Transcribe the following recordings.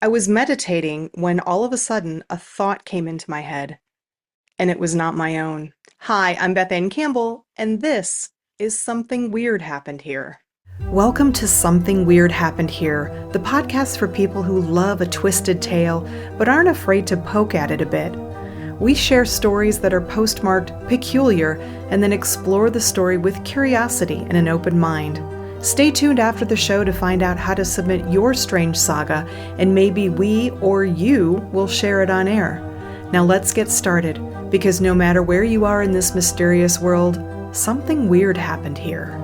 I was meditating when all of a sudden a thought came into my head, and it was not my own. Hi, I'm Beth Ann Campbell, and this is Something Weird Happened Here. Welcome to Something Weird Happened Here, the podcast for people who love a twisted tale but aren't afraid to poke at it a bit. We share stories that are postmarked peculiar and then explore the story with curiosity and an open mind. Stay tuned after the show to find out how to submit your strange saga, and maybe we or you will share it on air. Now let's get started, because no matter where you are in this mysterious world, something weird happened here.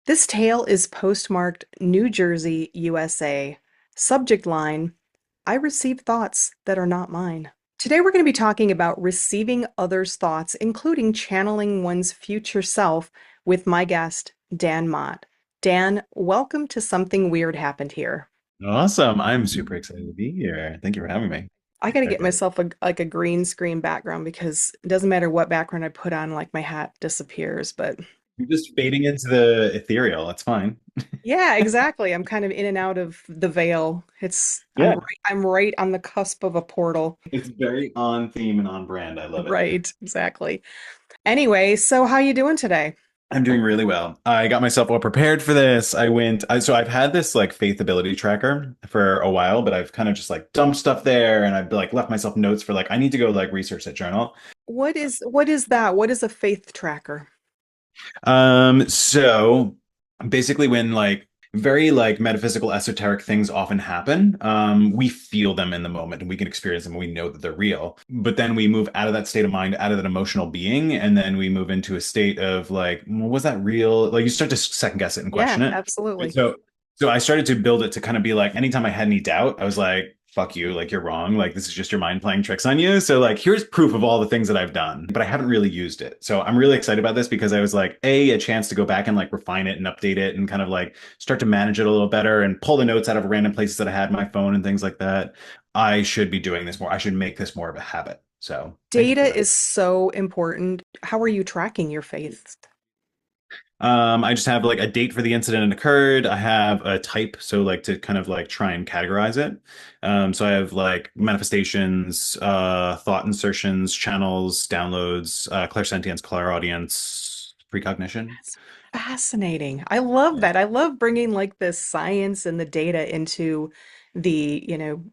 This tale is postmarked New Jersey, USA. Subject line, I receive thoughts that are not mine. Today we're going to be talking about receiving others' thoughts, including channeling one's future self, with my guest, Dan Mott. Dan, welcome to Something Weird Happened Here. Awesome. I'm super excited to be here. Thank you for having me. I got to get myself a green screen background because it doesn't matter what background I put on, like my hat disappears. But You're just fading into the ethereal. That's fine. yeah, exactly. I'm kind of in and out of the veil. Yeah, I'm right on the cusp of a portal. it's very on theme and on brand. I love it. Right, exactly. Anyway, so how you doing today? I'm doing really well. I got myself all prepared for this. So I've had this like faith ability tracker for a while, but I've kind of just like dumped stuff there and I've like left myself notes for like I need to go like research that journal. What is that? What is a faith tracker? So basically when like very like metaphysical esoteric things often happen, we feel them in the moment and we can experience them and we know that they're real. But then we move out of that state of mind, out of that emotional being, and then we move into a state of like, well, was that real? Like you start to second guess it and Yeah, question it. And absolutely. so I started to build it to kind of be like, anytime I had any doubt, I was like, fuck you, like you're wrong. Like this is just your mind playing tricks on you. So like here's proof of all the things that I've done, but I haven't really used it. So I'm really excited about this because I was like, a chance to go back and like refine it and update it and kind of like start to manage it a little better and pull the notes out of random places that I had my phone and things like that. I should be doing this more. I should make this more of a habit. So thank you for Data that. is so important. How are you tracking your faith? I just have like a date for the incident it occurred. I have a type, so like to kind of like try and categorize it. So I have like manifestations, thought insertions, channels, downloads, clairsentience, clairaudience, precognition. That's fascinating. I love Yeah. that. I love bringing like the science and the data into the,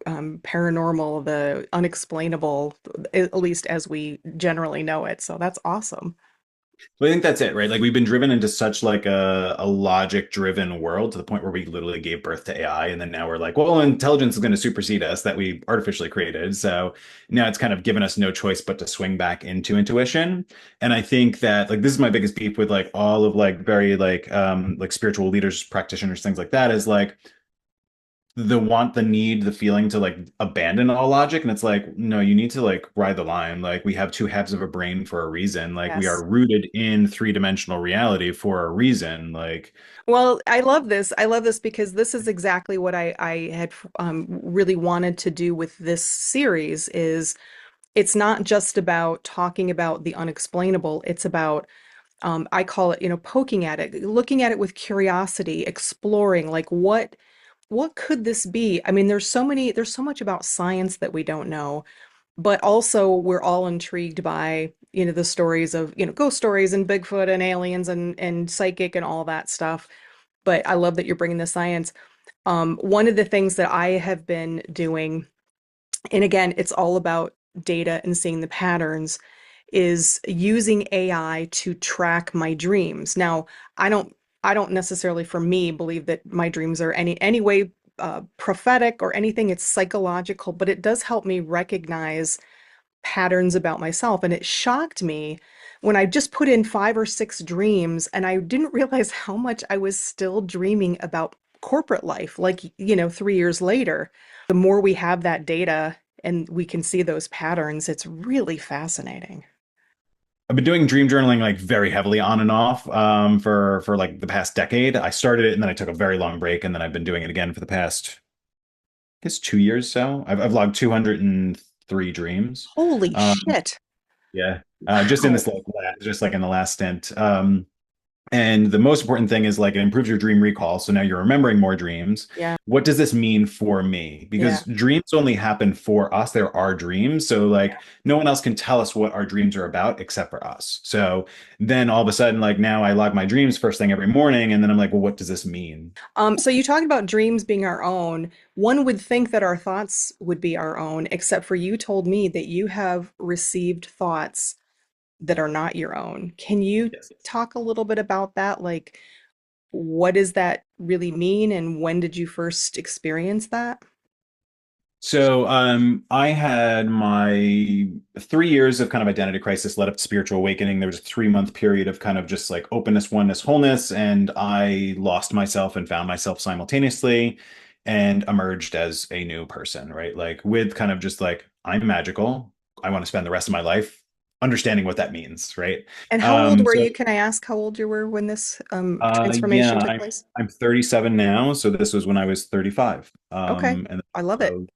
paranormal, the unexplainable, at least as we generally know it. So that's awesome. But I think that's it, right? Like we've been driven into such like a logic driven world to the point where we literally gave birth to AI, and then now we're like, well, intelligence is going to supersede us that we artificially created. So now it's kind of given us no choice but to swing back into intuition. And I think that like this is my biggest beef with like all of like very like spiritual leaders, practitioners, things like that is like the want, the need, the feeling to like abandon all logic. And it's like, no, you need to like ride the line. Like we have two halves of a brain for a reason. Like we are Yes. rooted in three-dimensional reality for a reason. Like, Well, I love this. I love this because this is exactly what I had really wanted to do with this series is it's not just about talking about the unexplainable. It's about I call it, poking at it, looking at it with curiosity, exploring like what could this be? I mean, there's so much about science that we don't know, but also we're all intrigued by, the stories of, ghost stories and Bigfoot and aliens and psychic and all that stuff. But I love that you're bringing the science. One of the things that I have been doing, and again, it's all about data and seeing the patterns, is using AI to track my dreams. Now, I don't I don't necessarily for me believe that my dreams are any way prophetic or anything. It's psychological, but it does help me recognize patterns about myself. And it shocked me when I just put in 5 or 6 dreams and I didn't realize how much I was still dreaming about corporate life, like, 3 years later. The more we have that data and we can see those patterns, it's really fascinating. I've been doing dream journaling like very heavily on and off for like the past decade. I started it and then I took a very long break and then I've been doing it again for the past, I guess, 2 years. So I've logged 203 dreams. Holy Um, shit. yeah, just in Wow. this like just like in the last stint. And the most important thing is like it improves your dream recall. So now you're remembering more dreams. Yeah. What does this mean for me? Yeah. Because dreams only happen for us. They're our dreams. So like no one else can tell us what our dreams are about except for us. So then all of a sudden, like now I log my dreams first thing every morning. And then I'm like, well, what does this mean? So you talked about dreams being our own. One would think that our thoughts would be our own, except for you told me that you have received thoughts that are not your own. Can you Yes. talk a little bit about that? Like, what does that really mean, and when did you first experience that? So I had my 3 years of kind of identity crisis led up to spiritual awakening. There was a 3 month period of kind of just like openness, oneness, wholeness, and I lost myself and found myself simultaneously and emerged as a new person, right? Like with kind of just like I'm magical. I want to spend the rest of my life understanding what that means, right? And how old were So you? Can I ask how old you were when this transformation yeah, took I'm place? I'm 37 now, so this was when I was 35. Okay, And I love it. so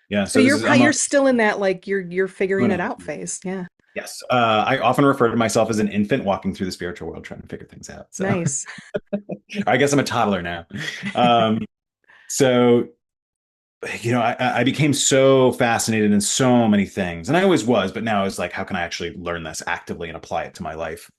yeah, So so this you're is I'm you're still in that like you're figuring going it on out 3 years. phase. Yeah, Yes. I often refer to myself as an infant walking through the spiritual world trying to figure things out. So nice. I guess I'm a toddler now. Um, so, I became so fascinated in so many things, and I always was, but now it's like, how can I actually learn this actively and apply it to my life?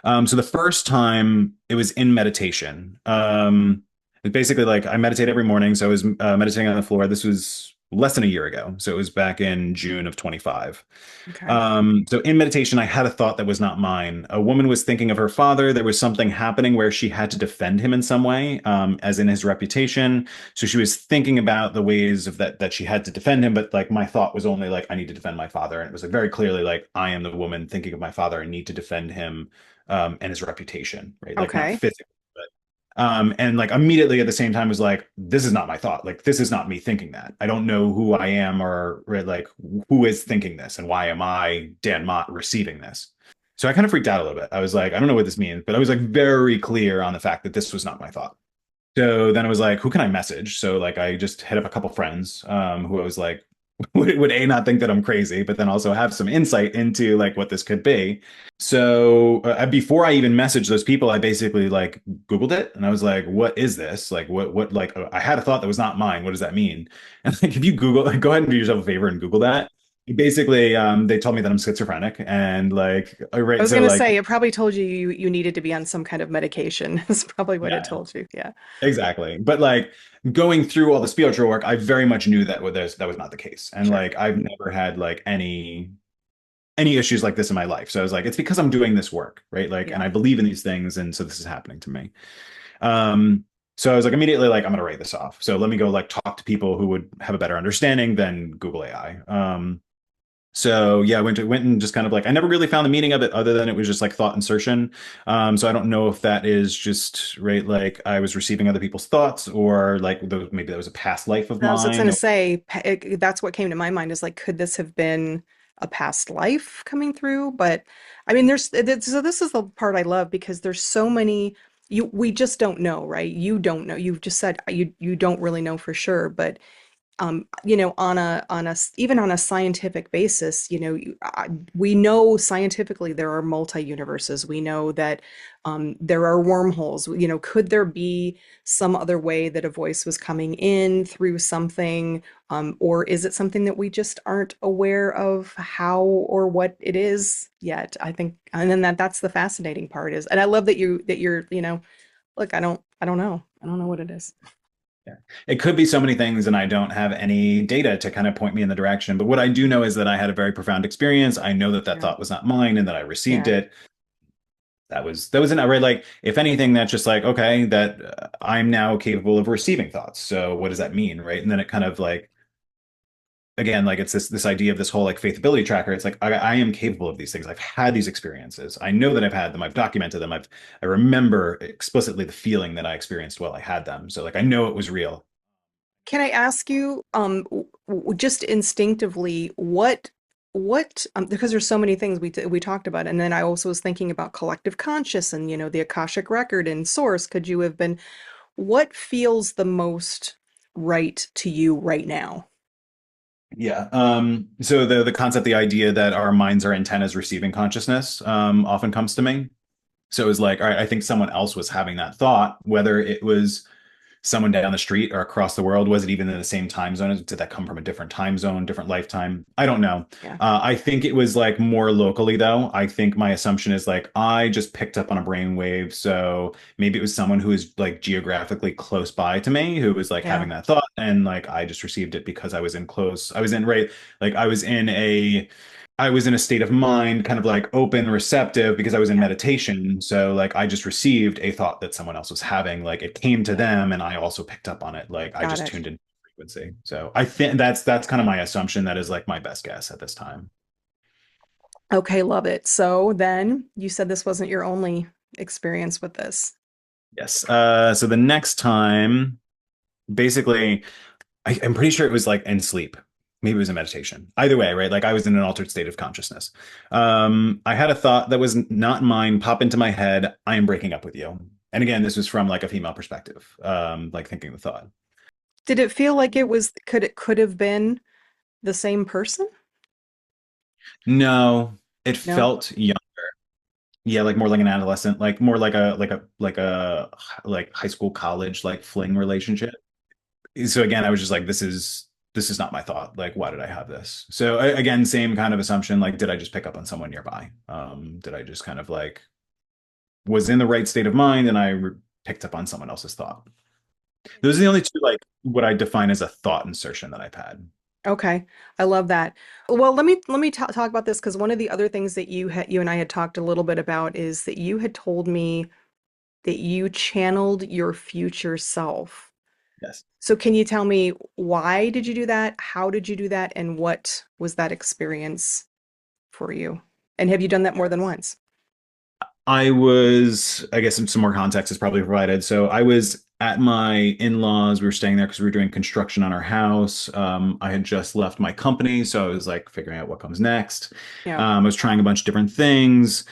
So the first time it was in meditation. It's basically like I meditate every morning. So I was meditating on the floor. This was less than a year ago. So it was back in June of 25. Okay. So in meditation, I had a thought that was not mine. A woman was thinking of her father. There was something happening where she had to defend him in some way, as in his reputation. So she was thinking about the ways of that she had to defend him. But like my thought was only like, I need to defend my father. And it was like very clearly like I am the woman thinking of my father and need to defend him, and his reputation, right? Like not Okay. physically. And like immediately at the same time was like, this is not my thought. Like this is not me thinking that. I don't know who I am or right, like who is thinking this and why am I, Dan Mott, receiving this? So I kind of freaked out a little bit. I was like, I don't know what this means, but I was like very clear on the fact that this was not my thought. So then I was like, who can I message? So like I just hit up a couple friends, who I was like, would A not think that I'm crazy, but then also have some insight into like what this could be. So before I even messaged those people, I basically like Googled it and I was like, what is this? Like what like I had a thought that was not mine. What does that mean? And like if you Google, like, go ahead and do yourself a favor and Google that. Basically, they told me that I'm schizophrenic and like I right, was so gonna like say it probably told you you needed to be on some kind of medication. Is probably what it yeah. told you. Yeah. Exactly. But like going through all the spiritual work, I very much knew that that was not the case. And Sure. like I've never had like any issues like this in my life. So I was like, it's because I'm doing this work, right? Like, and Yeah. I believe in these things, and so this is happening to me. Um, so I was like immediately like, I'm gonna write this off. So let me go like talk to people who would have a better understanding than Google AI. So yeah, I went and just kind of like I never really found the meaning of it other than it was just like thought insertion. So I don't know if that is just right, like I was receiving other people's thoughts or like maybe that was a past life of And I was just mine. gonna say that's what came to my mind is like, could this have been a past life coming through? But I mean, so this is the part I love because there's so many we just don't know, right? You don't know. You've just said you don't really know for sure, but even on a scientific basis, we know scientifically there are multi-universes. We know that there are wormholes. Could there be some other way that a voice was coming in through something, or is it something that we just aren't aware of how or what it is yet? I think, and then that's the fascinating part is, and I love that you're, look, I don't know. I don't know what it is. Yeah. It could be so many things, and I don't have any data to kind of point me in the direction. But what I do know is that I had a very profound experience. I know that that Yeah. thought was not mine and that I received Yeah. it. That was an right. Like, if anything, that's just like, okay, that I'm now capable of receiving thoughts. So what does that mean, right? And then it kind of like again, like it's this idea of this whole like faithability tracker. It's like I am capable of these things. I've had these experiences. I know that I've had them. I've documented them. I remember explicitly the feeling that I experienced while I had them. So like I know it was real. Can I ask you, just instinctively, because there's so many things we talked about, and then I also was thinking about collective conscious and the Akashic record and source. Could you have been? What feels the most right to you right now? Yeah. So the concept, the idea that our minds are antennas receiving consciousness, often comes to me. So it was like, all right, I think someone else was having that thought, whether it was someone down the street or across the world? Was it even in the same time zone? Did that come from a different time zone, different lifetime? I don't know. Yeah. I think it was like more locally though. I think my assumption is like I just picked up on a brainwave, so maybe it was someone who is like geographically close by to me who was like Yeah. having that thought, and like I just received it because I was in close. I was in right, like I was in a state of mind, kind of like open, receptive because I was in Yeah. meditation. So like I just received a thought that someone else was having. Like it came to Yeah. them and I also picked up on it. Like I Got just it. tuned in frequency. So I think that's kind of my assumption. That is like my best guess at this time. Okay, love it. So then you said this wasn't your only experience with this. Yes. So the next time, basically, I'm pretty sure it was like in sleep. Maybe it was a meditation. Either way, right? Like I was in an altered state of consciousness. I had a thought that was not mine pop into my head. I am breaking up with you. And again, this was from like a female perspective, like thinking the thought. Did it feel like it could have been the same person? No, it No? felt young. Yeah, like more like an adolescent, like more like high school, college, like fling relationship. So again, I was just like, this is not my thought. Like, why did I have this? So again, same kind of assumption. Like, did I just pick up on someone nearby? Did I just kind of like was in the right state of mind and picked up on someone else's thought? Those are the only two like what I define as a thought insertion that I've had. Okay. I love that. Well, let me talk about this because one of the other things that you and I had talked a little bit about is that you had told me that you channeled your future self. Yes. So can you tell me why did you do that? How did you do that? And what was that experience for you? And have you done that more than once? I guess some more context is probably provided. So I was at my in-laws. We were staying there because we were doing construction on our house. I had just left my company, so I was like figuring out what comes next. Yeah. I was trying a bunch of different things,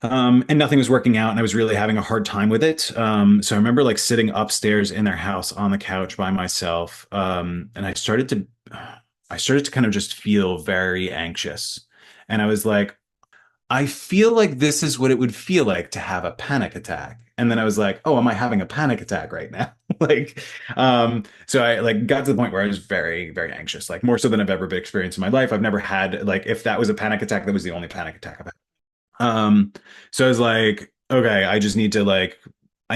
and nothing was working out, and I was really having a hard time with it. So I remember like sitting upstairs in their house on the couch by myself, and I started to kind of just feel very anxious, and I was like, I feel like this is what it would feel like to have a panic attack. And then I was like, oh, am I having a panic attack right now? Like, so I like got to the point where I was very, very anxious, like more so than I've ever been experienced in my life. I've never had like if that was a panic attack, that was the only panic attack I've had. So I was like, okay, I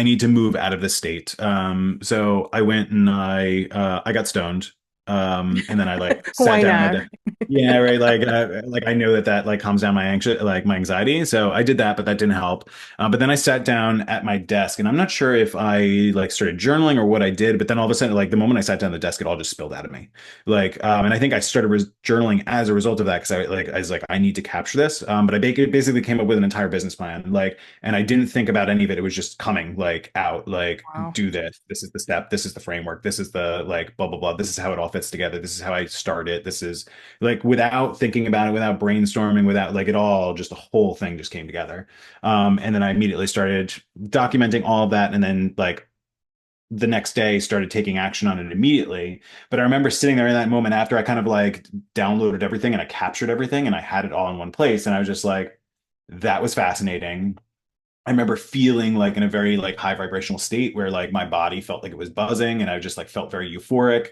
need to move out of this state. So I went and I got stoned. And then I like sat Why down at not? the yeah, right. Like I know that like calms down my my anxiety. So I did that, but that didn't help. But then I sat down at my desk, and I'm not sure if I like started journaling or what I did. But then all of a sudden, like the moment I sat down at the desk, it all just spilled out of me. And I think I started journaling as a result of that because I was like, I need to capture this. But I basically came up with an entire business plan, like, and I didn't think about any of it. It was just coming like out, like, Wow. do this. This is the step. This is the framework. This is the like, blah blah blah. This is how it all fits together. This is how I start it. This is like without thinking about it, without brainstorming, without like it all, just the whole thing just came together. And then I immediately started documenting all of that, and then like the next day started taking action on it immediately. But I remember sitting there in that moment after I kind of like downloaded everything and I captured everything and I had it all in one place. And I was just like, that was fascinating. I remember feeling like in a very like high vibrational state where like my body felt like it was buzzing and I just like felt very euphoric,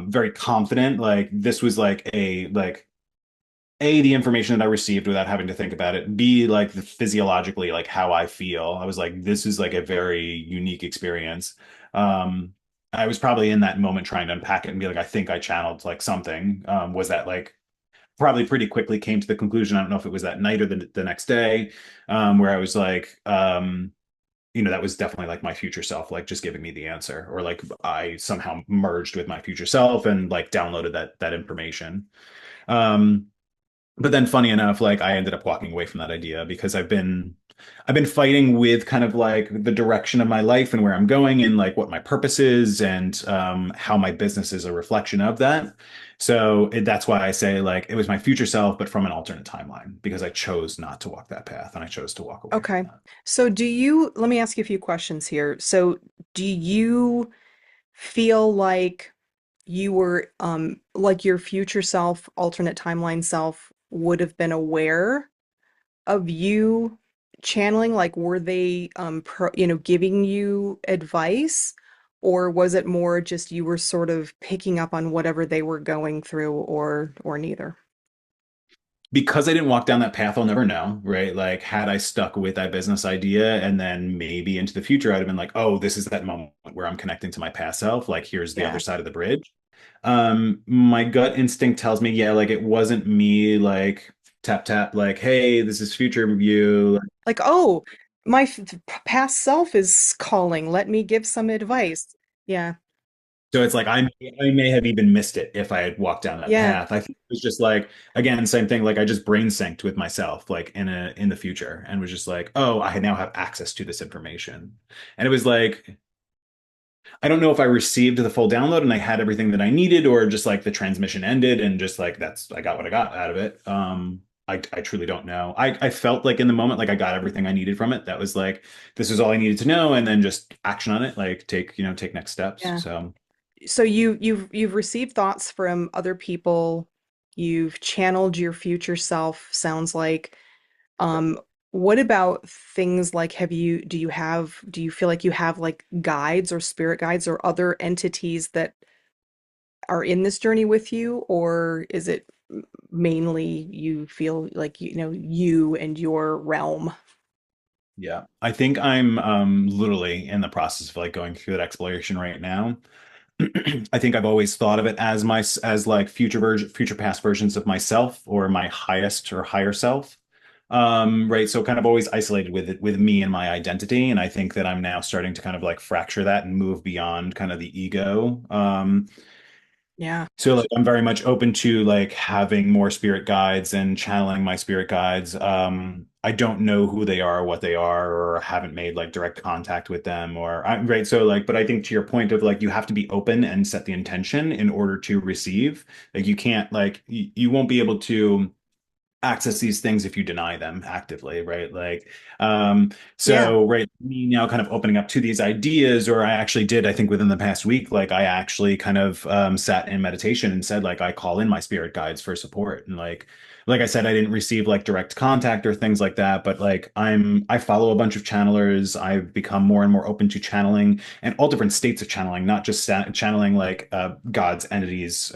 very confident. Like this was like a the information that I received without having to think about it. B like the physiologically like how I feel. I was like this is like a very unique experience. Um, I was probably in that moment trying to unpack it and be like I think I channeled like something. Was that like probably pretty quickly came to the conclusion. I don't know if it was that night or the next day, where I was like, that was definitely like my future self, like just giving me the answer, or like I somehow merged with my future self and like downloaded that information. Um, but then funny enough, like I ended up walking away from that idea because I've been fighting with kind of like the direction of my life and where I'm going and like what my purpose is and how my business is a reflection of that. So that's why I say like it was my future self, but from an alternate timeline because I chose not to walk that path and I chose to walk away from Okay. that. So let me ask you a few questions here. So do you feel like you were like your future self, alternate timeline self would have been aware of you channeling, like were they giving you advice, or was it more just you were sort of picking up on whatever they were going through, or neither? Because I didn't walk down that path, I'll never know, right? Like, had I stuck with that business idea and then maybe into the future, I'd have been like, oh, this is that moment where I'm connecting to my past self. Like, here's the Yeah. other side of the bridge. My gut instinct tells me, yeah, like it wasn't me like tap tap, like, hey, this is future you. Like, oh, my past self is calling. Let me give some advice. Yeah. So it's like I may have even missed it if I had walked down that Yeah. path. I think it was just like again, same thing. Like I just brain synced with myself, like in the future, and was just like, oh, I now have access to this information. And it was like I don't know if I received the full download and I had everything that I needed, or just like the transmission ended and just like that's I got what I got out of it. I truly don't know. I felt like in the moment like I got everything I needed from it. That was like this is all I needed to know, and then just action on it, like take next steps. Yeah. So. So you've received thoughts from other people. You've channeled your future self, sounds like. Um, what about things like do you feel like you have like guides or spirit guides or other entities that are in this journey with you, or is it mainly you feel like you and your realm? Yeah, I think I'm literally in the process of like going through that exploration right now. I think I've always thought of it as my as like future past versions of myself or my highest or higher self. Right. So kind of always isolated with it with me and my identity. And I think that I'm now starting to kind of like fracture that and move beyond kind of the ego. Yeah. So like I'm very much open to like having more spirit guides and channeling my spirit guides. I don't know who they are, what they are, or haven't made like direct contact with them or I, right. So like, but I think to your point of like you have to be open and set the intention in order to receive. Like you can't like you won't be able to access these things if you deny them actively, right? Like, Yeah. so right, me now kind of opening up to these ideas, or I actually did, I think within the past week, like I actually kind of sat in meditation and said, like, I call in my spirit guides for support. And like I said, I didn't receive like direct contact or things like that, but like I follow a bunch of channelers. I've become more and more open to channeling and all different states of channeling, not just channeling like gods, entities,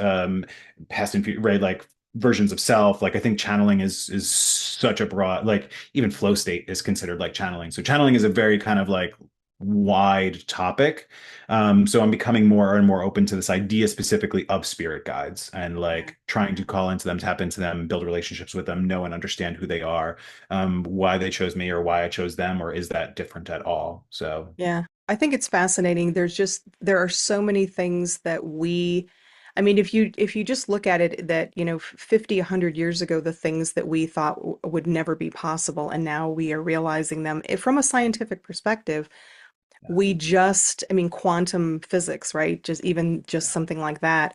past and future, right? Like versions of self. Like I think channeling is such a broad, like even flow state is considered like channeling. So channeling is a very kind of like wide topic. So I'm becoming more and more open to this idea specifically of spirit guides and Yeah. like trying to call into them, tap into them, build relationships with them, know and understand who they are, why they chose me or why I chose them, or is that different at all? So Yeah, I think it's fascinating. There are so many things that I mean, if you just look at it that, 50, 100 years ago, the things that we thought would never be possible, and now we are realizing them. From a scientific perspective, I mean, quantum physics, right? Just something like that.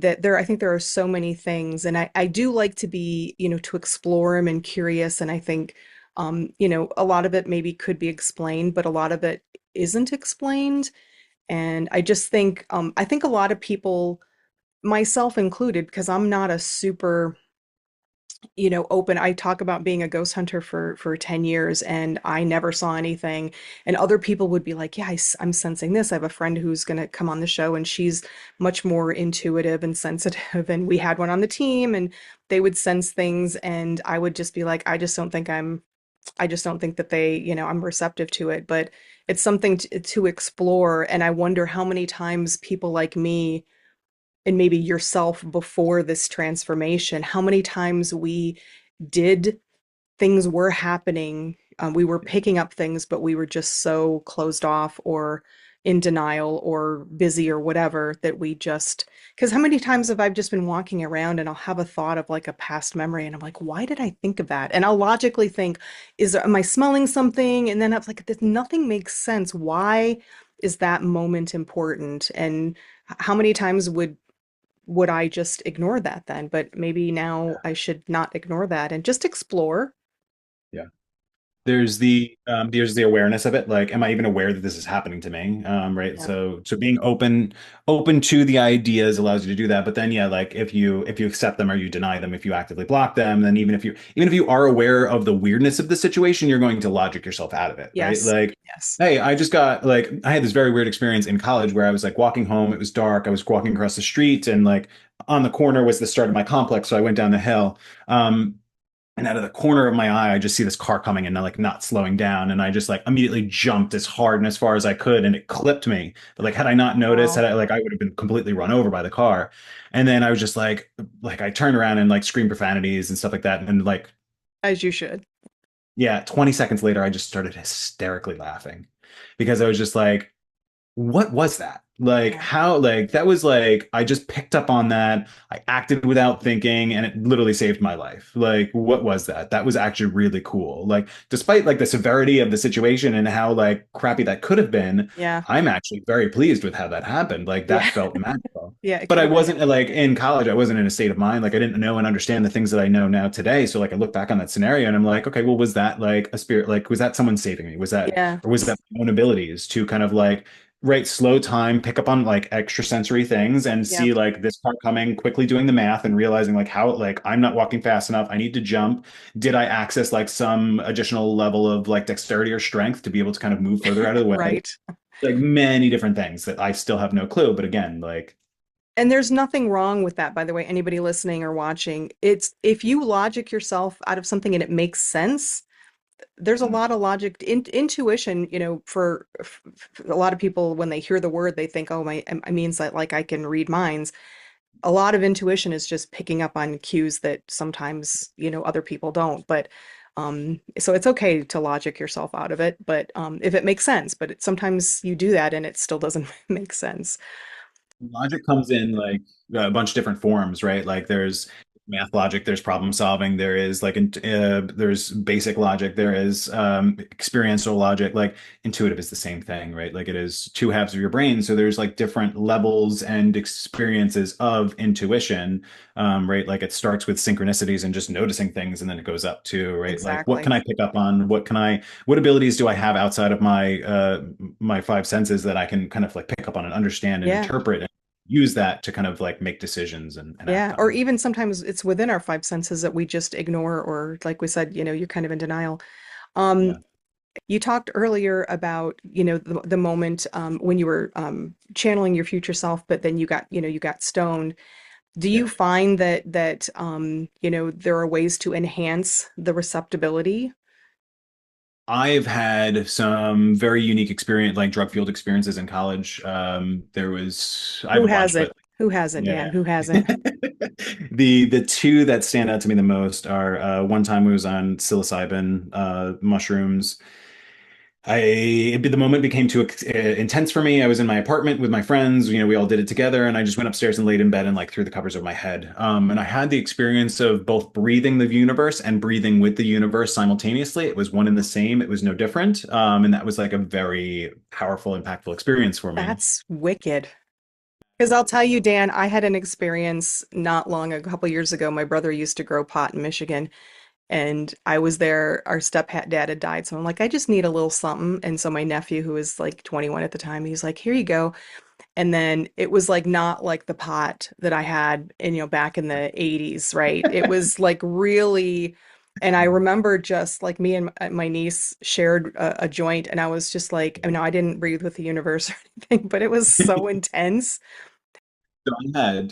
I think there are so many things, and I do like to be, to explore them and curious, and I think, a lot of it maybe could be explained, but a lot of it isn't explained. And I think a lot of people, myself included, because I'm not a super, open. I talk about being a ghost hunter for 10 years and I never saw anything. And other people would be like, yeah, I'm sensing this. I have a friend who's going to come on the show and she's much more intuitive and sensitive. And we had one on the team and they would sense things. And I would just be like, I just don't think that I'm receptive to it. But it's something to explore. And I wonder how many times people like me and maybe yourself before this transformation, how many times we did things were happening. We were picking up things, but we were just so closed off or in denial or busy or whatever that because how many times have I just been walking around and I'll have a thought of like a past memory and I'm like, why did I think of that? And I'll logically think, am I smelling something? And then I was like, this, nothing makes sense. Why is that moment important? And how many times would I just ignore that then? But maybe now I should not ignore that and just explore. yeah. there's the awareness of it. Like, am I even aware that this is happening to me? Right. Yep. So being open to the ideas allows you to do that. But then yeah, like if you accept them or you deny them, if you actively block them, then even if you are aware of the weirdness of the situation, you're going to logic yourself out of it, right? Yes. Like, Yes. hey, I just got like I had this very weird experience in college where I was like walking home, it was dark, I was walking across the street, and like on the corner was the start of my complex, so I went down the hill. And out of the corner of my eye, I just see this car coming and like not slowing down. And I just like immediately jumped as hard and as far as I could, and it clipped me. But like, had I not noticed, Wow. had I like, I would have been completely run over by the car. And then I was just like I turned around and like screamed profanities and stuff like that. And like, As you should. yeah, 20 seconds later, I just started hysterically laughing because I was just like, what was that? Like Yeah. how like that was like I just picked up on that. I acted without thinking and it literally saved my life. Like what was that? That was actually really cool. Like despite like the severity of the situation and how like crappy that could have been, Yeah. I'm actually very pleased with how that happened. Like that Yeah. felt magical. Yeah, it But could I have been. wasn't like in college, I wasn't in a state of mind. Like I didn't know and understand the things that I know now today. So like I look back on that scenario and I'm like, okay, well, was that like a spirit? Like, was that someone saving me? Was that, Yeah. or was that my own abilities to kind of like right, slow time, pick up on like extra sensory things and see Yep. like this car coming, quickly doing the math and realizing like how like I'm not walking fast enough. I need to jump. Did I access like some additional level of like dexterity or strength to be able to kind of move further out of the way? Right. Like many different things that I still have no clue. But again, like And there's nothing wrong with that, by the way, anybody listening or watching. It's if you logic yourself out of something and it makes sense, there's a lot of logic intuition, for a lot of people when they hear the word, they think, oh, my, it means that like I can read minds. A lot of intuition is just picking up on cues that sometimes, other people don't. But so it's okay to logic yourself out of it, but if it makes sense, but sometimes you do that and it still doesn't make sense. logic comes in like a bunch of different forms, right? Like there's math logic, there's problem solving, there is like there's basic logic, there is experiential logic. Like intuitive is the same thing, right? Like it is two halves of your brain, so there's like different levels and experiences of intuition, right? Like it starts with synchronicities and just noticing things, and then it goes up to right, like what Exactly. can I pick up on? What abilities do I have outside of my five senses that I can kind of like pick up on and understand and Yeah. interpret and use that to kind of like make decisions and act Yeah, or on. even sometimes it's within our five senses that we just ignore, or like we said, you're kind of in denial. Um, Yeah. you talked earlier about, the moment when you were channeling your future self, but then you got stoned. Do Yeah. you find that there are ways to enhance the receptibility? I've had some very unique experience, like drug fueled experiences in college. I have Who a bunch, hasn't? but Who hasn't, Dan? yeah. Who hasn't? The two that stand out to me the most are one time we was on psilocybin mushrooms. The moment became too intense for me. I was in my apartment with my friends. We all did it together, and I just went upstairs and laid in bed and like threw the covers over my head. And I had the experience of both breathing the universe and breathing with the universe simultaneously. It was one and the same. It was no different. And that was like a very powerful, impactful experience for me. That's wicked. Because I'll tell you, Dan, I had an experience not long, a couple years ago. My brother used to grow pot in Michigan, and I was there. Our stepdad had died, so I'm like, I just need a little something. And so my nephew, who was like 21 at the time, he's like, here you go. And then it was like not like the pot that I had back in the 80s, right? It was like really, and I remember just like me and my niece shared a joint, and I was just like, I mean, I didn't breathe with the universe or anything, but it was so intense. So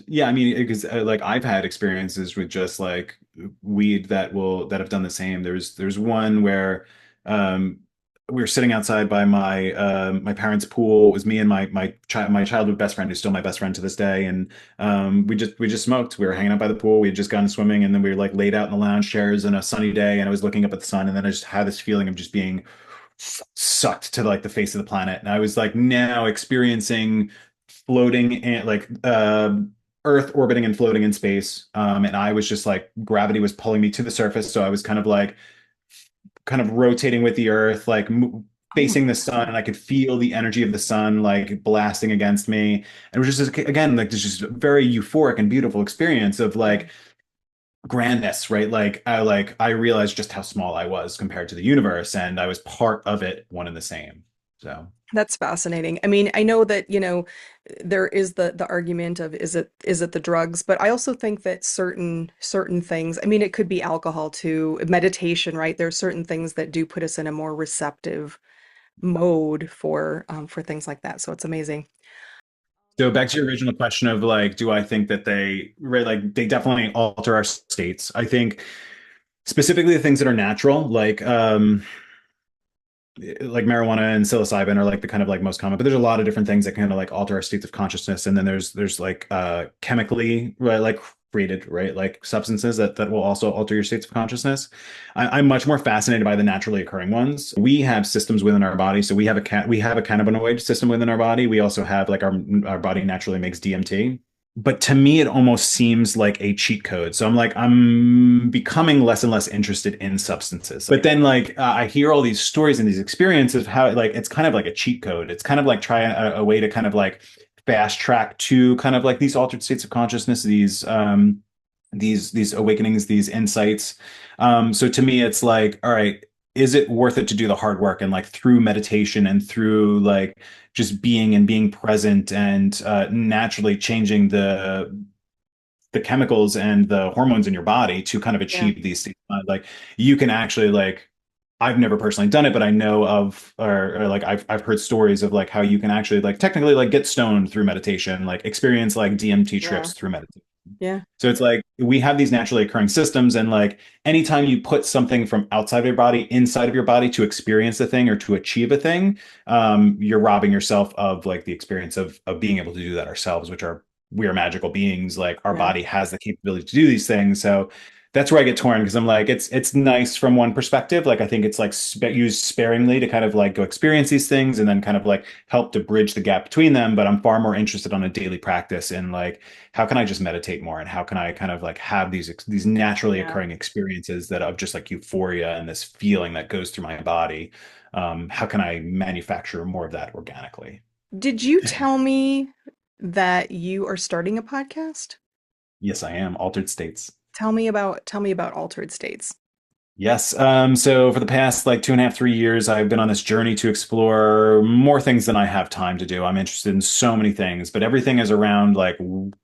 yeah, I mean, because like I've had experiences with just like weed that have done the same. There's one where um we were sitting outside by my parents' pool. It was me and my childhood best friend, who's still my best friend to this day, and we just smoked. We were hanging out by the pool. We had just gone swimming, and then we were like laid out in the lounge chairs in a sunny day, and I was looking up at the sun, and then I just had this feeling of just being sucked to like the face of the planet, and I was like now experiencing floating and like Earth orbiting and floating in space. And I was just like gravity was pulling me to the surface, so I was kind of rotating with the Earth, like Oh my facing the sun, God. and I could feel the energy of the sun like blasting against me. And it was just again like this just very euphoric and beautiful experience of Yeah. like grandness, right? I realized just how small I was compared to the universe, and I was part of it, one and the same. So. That's fascinating. I mean, I know that, there is the argument of is it the drugs, but I also think that certain things, I mean, it could be alcohol too, meditation, right? There are certain things that do put us in a more receptive mode for things like that. So it's amazing. So back to your original question of like, do I think that right, like they definitely alter our states? I think specifically the things that are natural, like marijuana and psilocybin are like the kind of like most common, but there's a lot of different things that kind of like alter our states of consciousness. And then there's like chemically, right, like created, right, like substances that will also alter your states of consciousness. I'm much more fascinated by the naturally occurring ones. We have systems within our body. So we have a cannabinoid system within our body. We also have like our body naturally makes DMT. But to me, it almost seems like a cheat code. So I'm becoming less and less interested in substances. But then, I hear all these stories and these experiences of how, like, it's kind of like a cheat code. It's kind of like trying a way to kind of like fast track to kind of like these altered states of consciousness, these awakenings, these insights. So to me, it's like, all right, is it worth it to do the hard work and like through meditation and through like just being and being present and naturally changing the chemicals and the hormones in your body to kind of Yeah, achieve these things. Like you can actually like I've never personally done it, but I know of or like I've heard stories of like how you can actually like technically like get stoned through meditation, like experience like DMT yeah, trips through meditation. yeah, So it's like we have these naturally occurring systems, and like anytime you put something from outside of your body inside of your body to experience a thing or to achieve a thing, you're robbing yourself of like the experience of being able to do that ourselves, which are we are magical beings. Like our yeah, body has the capability to do these things. So that's where I get torn because I'm like, it's nice from one perspective. Like I think it's like used sparingly to kind of like go experience these things and then kind of like help to bridge the gap between them. But I'm far more interested on a daily practice in like how can I just meditate more and how can I kind of like have these naturally yeah. occurring experiences that of just like euphoria and this feeling that goes through my body. How can I manufacture more of that organically? Did you tell me that you are starting a podcast? Yes, I am. Altered states. Tell me about Altered States. Yes. So for the past like 2.5, 3 years, I've been on this journey to explore more things than I have time to do. I'm interested in so many things, but everything is around like,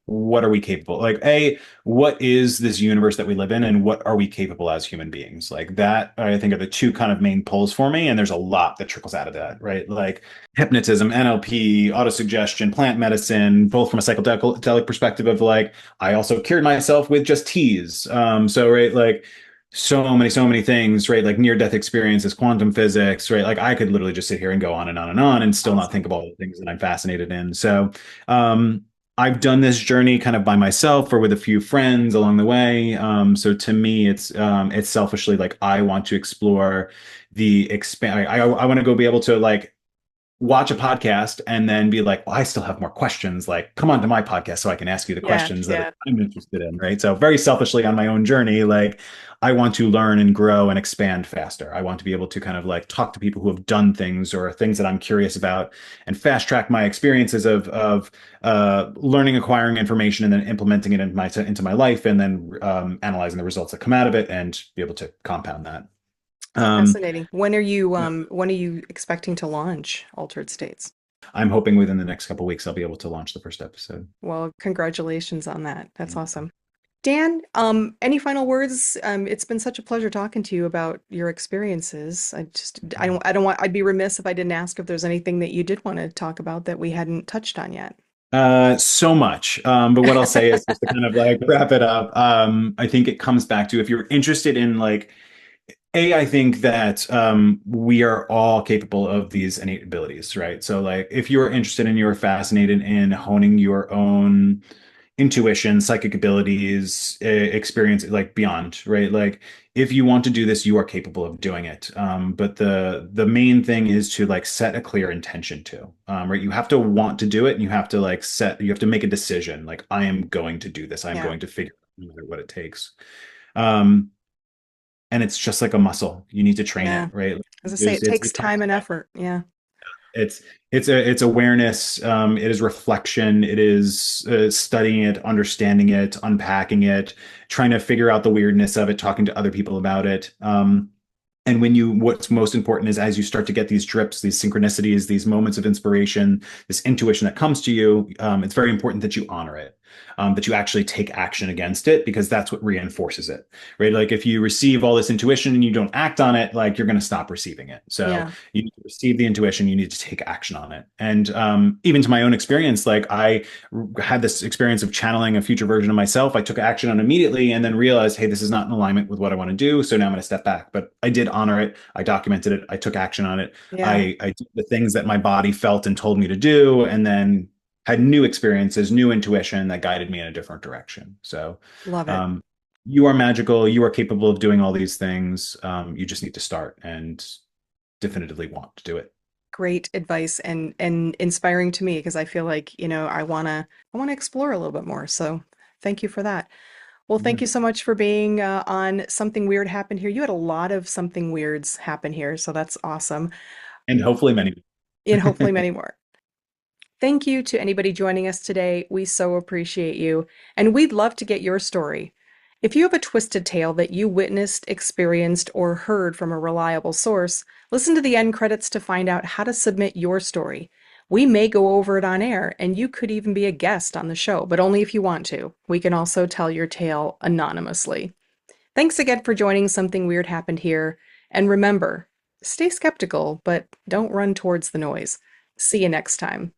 what are we capable? Like, what is this universe that we live in, and what are we capable as human beings? Like that, I think are the two kind of main pulls for me. And there's a lot that trickles out of that, right? Like hypnotism, NLP, autosuggestion, plant medicine, both from a psychedelic perspective of like, I also cured myself with just teas. So right, like so many things, right? Like near death experiences, quantum physics, right? Like I could literally just sit here and go on and on and on and still not think Awesome. of all the things that I'm fascinated in. So, I've done this journey kind of by myself or with a few friends along the way. So to me, it's selfishly like I want to explore the expand. I want to go be able to like watch a podcast and then be like, well, I still have more questions. Like, come on to my podcast so I can ask you the Yeah, questions that yeah. I'm interested in, right? So very selfishly on my own journey, like I want to learn and grow and expand faster. I want to be able to kind of like talk to people who have done things or things that I'm curious about and fast track my experiences of learning, acquiring information, and then implementing it into my life, and then analyzing the results that come out of it and be able to compound that. Um, Fascinating. When are you expecting to launch Altered States? I'm hoping within the next couple of weeks I'll be able to launch the first episode. Well, congratulations on that. That's awesome. Dan, any final words? It's been such a pleasure talking to you about your experiences. I'd be remiss if I didn't ask if there's anything that you did want to talk about that we hadn't touched on yet. So much. But what I'll say is just to kind of like wrap it up. I think it comes back to if you're interested in like I think that we are all capable of these innate abilities, right? So, like, if you're interested and you're fascinated in honing your own intuition, psychic abilities, experience, like beyond, right? Like, if you want to do this, you are capable of doing it. But the main thing is to like set a clear intention to, right? You have to want to do it, and you have to like you have to make a decision. Like, I am going to do this. I am Yeah. going to figure out no matter what it takes. Um, and it's just like a muscle. You need to train it, Yeah. right? As I say, it takes It comes time and back. effort. Yeah. It's it's awareness. It is reflection. It is studying it, understanding it, unpacking it, trying to figure out the weirdness of it, talking to other people about it. And what's most important is as you start to get these drips, these synchronicities, these moments of inspiration, this intuition that comes to you, it's very important that you honor it, that you actually take action against it, because that's what reinforces it, right? Like if you receive all this intuition and you don't act on it, like you're going to stop receiving it. So Yeah. you need to receive the intuition, you need to take action on it. And even to my own experience, like I had this experience of channeling a future version of myself. I took action on immediately and then realized, hey, this is not in alignment with what I want to do. So now I'm going to step back. But I did honor it. I documented it. I took action on it. Yeah. I did the things that my body felt and told me to do, and then had new experiences, new intuition that guided me in a different direction. So Love it. um, you are magical. You are capable of doing all these things. You just need to start and definitively want to do it. Great advice and inspiring to me because I feel like, I want to explore a little bit more. So thank you for that. Well, Yeah. thank you so much for being on Something Weird Happened Here. You had a lot of something weirds happen here, so that's awesome. And hopefully many. And hopefully many more. Thank you to anybody joining us today. We so appreciate you, and we'd love to get your story. If you have a twisted tale that you witnessed, experienced, or heard from a reliable source, listen to the end credits to find out how to submit your story. We may go over it on air, and you could even be a guest on the show, but only if you want to. We can also tell your tale anonymously. Thanks again for joining Something Weird Happened Here, and remember, stay skeptical, but don't run towards the noise. See you next time.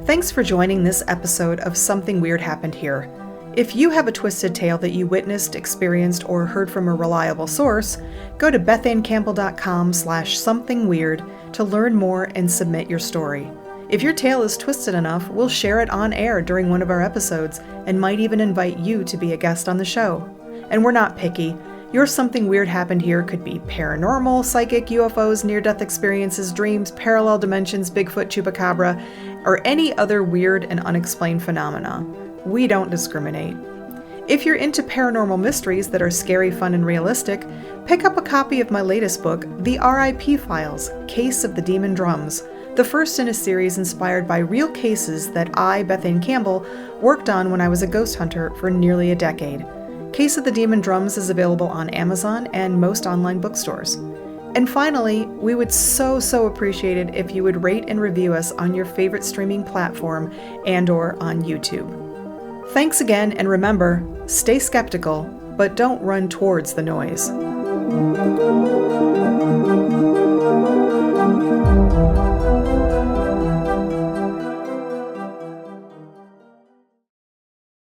Thanks for joining this episode of Something Weird Happened Here. If you have a twisted tale that you witnessed, experienced, or heard from a reliable source, go to bethancampbell.com/somethingweird to learn more and submit your story. If your tale is twisted enough, we'll share it on air during one of our episodes and might even invite you to be a guest on the show. And we're not picky. Your Something Weird Happened Here could be paranormal, psychic, UFOs, near-death experiences, dreams, parallel dimensions, Bigfoot, Chupacabra, or any other weird and unexplained phenomena. We don't discriminate. If you're into paranormal mysteries that are scary, fun, and realistic, pick up a copy of my latest book, The R.I.P. Files, Case of the Demon Drums, the first in a series inspired by real cases that I, Beth Ann Campbell, worked on when I was a ghost hunter for nearly a decade. Case of the Demon Drums is available on Amazon and most online bookstores. And finally, we would so appreciate it if you would rate and review us on your favorite streaming platform and/or on YouTube. Thanks again, and remember, stay skeptical, but don't run towards the noise.